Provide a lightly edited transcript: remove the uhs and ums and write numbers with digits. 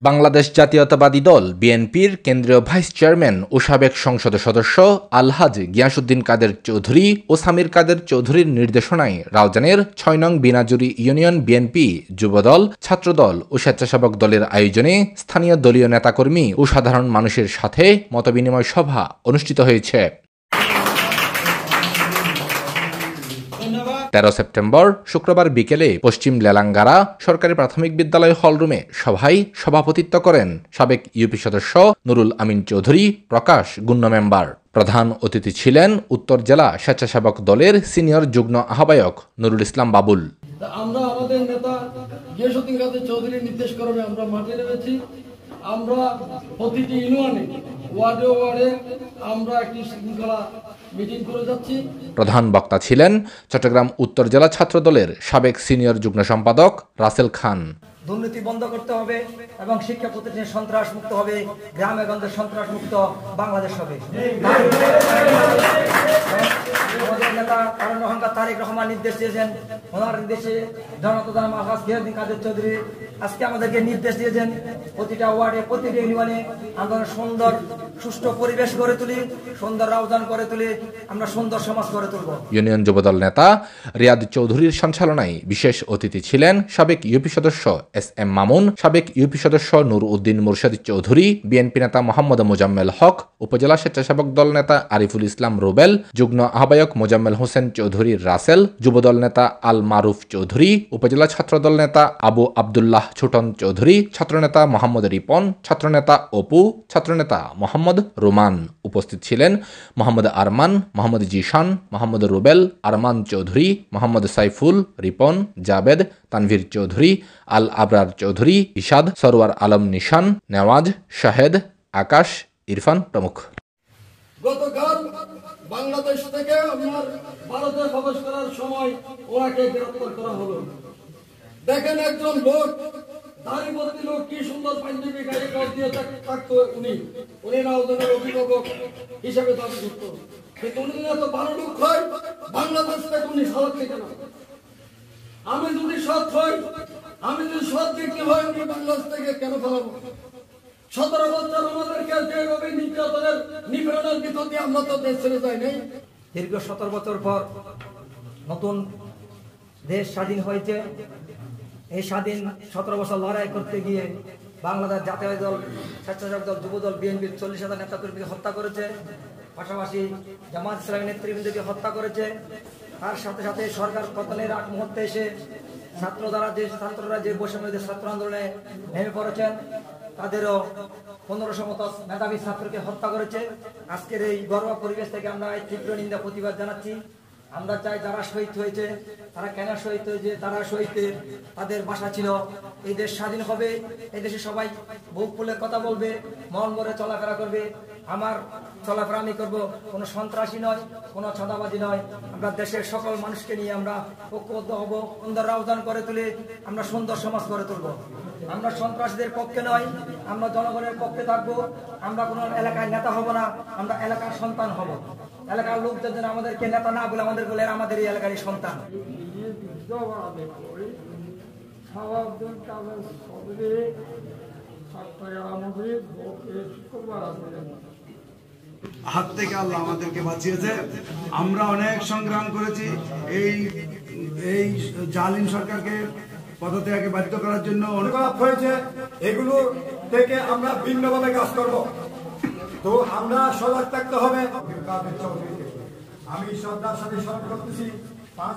বাংলাদেশ জাতীয়তাবাদী দল বিএনপির কেন্দ্রীয় ভাইস চেয়ারম্যান ও সাবেক সংসদ সদস্য আলহাজ গিয়াসউদ্দিন কাদের চৌধুরী ও সামির কাদের চৌধুরীর নির্দেশনায় রাউজানের ৬ নং বিনাজুরি ইউনিয়ন বিএনপি যুবদল ছাত্রদল ও স্বেচ্ছাসেবক দলের আয়োজনে স্থানীয় দলীয় নেতাকর্মী ও সাধারণ মানুষের সাথে মতবিনিময় সভা অনুষ্ঠিত হয়েছে। ১৩ সেপ্টেম্বর শুক্রবার বিকেলে পশ্চিম লেলাঙ্গারা সরকারি প্রাথমিক বিদ্যালয় হলরুমে সভায় সভাপতিত্ব করেন সাবেক ইউপি সদস্য নুরুল আমিন চৌধুরী প্রকাশ গণ্য মেম্বার। প্রধান অতিথি ছিলেন উত্তর জেলা স্বেচ্ছাসেবক দলের সিনিয়র যুগ্ম আহ্বায়ক নুরুল ইসলাম বাবুল। আমরা আমাদের নেতা গিয়াসউদ্দিন কাদের চৌধুরীর নির্দেশ ক্রমে আমরা মাঠে নেমেছি। আমরা প্রতিটি ইউনিয়নে ওয়ার্ডে ওয়ার্ডে আমরা একটি শৃঙ্খলা মিটিং করে যাচ্ছি। প্রধান বক্তা ছিলেন চট্টগ্রাম উত্তর জেলা ছাত্র দলের সাবেক সিনিয়র যুগ্ম সম্পাদক রাসেল খান। দুর্নীতি বন্ধ করতে হবে এবং শিক্ষা প্রতিষ্ঠানে সন্ত্রাস মুক্ত হবে, গ্রামে গঞ্জে সন্ত্রাস মুক্ত বাংলাদেশ হবে। আমাদের নেতা কারণ অহংকার তারেক রহমান নির্দেশ দিয়েছেন, ওনার নির্দেশে জনতা আলহাজ গিয়াসউদ্দিন কাদের চৌধুরী আজকে আমাদেরকে নির্দেশ দিয়েছেন প্রতিটা ওয়ার্ডে প্রতিটি ইউনিয়নে আমরা সুন্দর সুষ্ঠু পরিবেশ গড়ে তুলি, সুন্দর আয়োজন করে তুলি, আমরা সুন্দর সমাজ গড়ে তুলব। ইউনিয়ন যুবদল নেতা রিয়াদ চৌধুরীর সঞ্চালনায় বিশেষ অতিথি ছিলেন সাবেক ইউপি সদস্য এস.এম. মামুন, সাবেক ইউপি সদস্য নুর উদ্দিন মুর্শেদ চৌধুরী, বিএনপি নেতা মোহাম্মদ মোজাম্মেল হক, উপজেলা স্বেচ্ছাসেবক দল নেতা আরিফুল ইসলাম রুবেল, যুগ্ম আহ্বায়ক মোজাম্মেল হোসেন চৌধুরী রাসেল, যুবদল নেতা আল মারুফ চৌধুরী, উপজেলা ছাত্রদল নেতা আবু আবদুল্লাহ ছোটন চৌধুরী, ছাত্রনেতা মোহাম্মদ রিপন, ছাত্রনেতা অপু, ছাত্রনেতা মোহাম্মদ রোমান। উপস্থিত ছিলেন মোহাম্মদ আরমান, মোহাম্মদ জিশান, মোহাম্মদ রুবেল, আরমান চৌধুরী, মোহাম্মদ সাইফুল, রিপন, জাবেদ, তানভীর চৌধুরী, আল আবরার চৌধুরী, ইশাদ, সরওয়ার আলম নিশান, নেওয়াজ, শাহেদ, আকাশ, ইরফান প্রমুখ। গতকাল বাংলাদেশ থেকে আপনার ভারতে প্রবেশ করার সময় ওনাকে গ্রেফতার করা হলো। দেখেন একজন লোক দাড়িবর্তী লোক কি সুন্দর পাঞ্জাবি গায়ে কাজ দিয়ে থাকতো, উনি রাউজানের অভিভাবক হিসেবে দাবি করত, কিন্তু উনি এত ভালো লোক হয় বাংলাদেশ থেকে উনি সালাদ থেকে না। আমি যদি সৎ হই, আমি যদি সৎ ব্যক্তি হই, আমি বাংলাদেশ থেকে কেন পালাবো? 17 বছর আমাদেরকে যেভাবে নির্যাতনের নিপীড়নের ভিতর দিয়ে আমরা তো দেশ ছেড়ে যাই নাই। দীর্ঘ 17 বছর পর নতুন দেশ স্বাধীন হয়েছে। এই স্বাধীন 17 বছর লড়াই করতে গিয়ে বাংলাদেশ জাতীয় দল, স্বেচ্ছাসেবক দল, যুবদল, বিএনপির 40,000 নেতাকর্মীকে হত্যা করেছে, পাশাপাশি জামাত ইসলামী নেতৃবৃন্দকে হত্যা করেছে। তার সাথে সাথে সরকার পতনের আগ মুহূর্তে এসে ছাত্ররা যে বৈষম্যদের ছাত্র আন্দোলনে নেমে পড়েছেন, তাদেরও 1500 মতো মেধাবী ছাত্রকে হত্যা করেছে। আজকের এই ঘরোয়া পরিবেশ থেকে আমরা তীব্র নিন্দা প্রতিবাদ জানাচ্ছি। আমরা চাই যারা শহীদ হয়েছে তারা কেন শহীদ হয়েছে, তারা শহীদের তাদের বাসা ছিল। এই দেশ স্বাধীন হবে, এই দেশে সবাই বুক ফুলে কথা বলবে, মন ভরে চলাফেরা করবে। আমার চলাফেরা আমি করবো, কোনো সন্ত্রাসী নয়, কোনো ছাদাবাজি নয়। আমরা দেশের সকল মানুষকে নিয়ে আমরা ঐক্যবদ্ধ হব, সুন্দর আয়োজন করে তুলে আমরা সুন্দর সমাজ গড়ে তুলব। আমরা সন্ত্রাসীদের পক্ষে নয়, আমরা জনগণের পক্ষে থাকবো। আমরা কোনো এলাকায় নেতা হব না, আমরা এলাকার সন্তান হব। এলাকার লোকদের যেন আমাদেরকে নেতা না বলে আমাদের বলে আমাদের এই এলাকারই সন্তান। হাত থেকে আল্লাহ আমাদেরকে বাঁচিয়েছে। আমরা অনেক সংগ্রাম করেছি এই জালিম সরকারকে পদত্যাগে বাধ্য করার জন্য অনেক হয়েছে। এগুলো থেকে আমরা ভিন্নভাবে কাজ করব, তো আমরা সজাগ থাকতে হবে। আমি শ্রদ্ধার সাথে স্মরণ করতেছি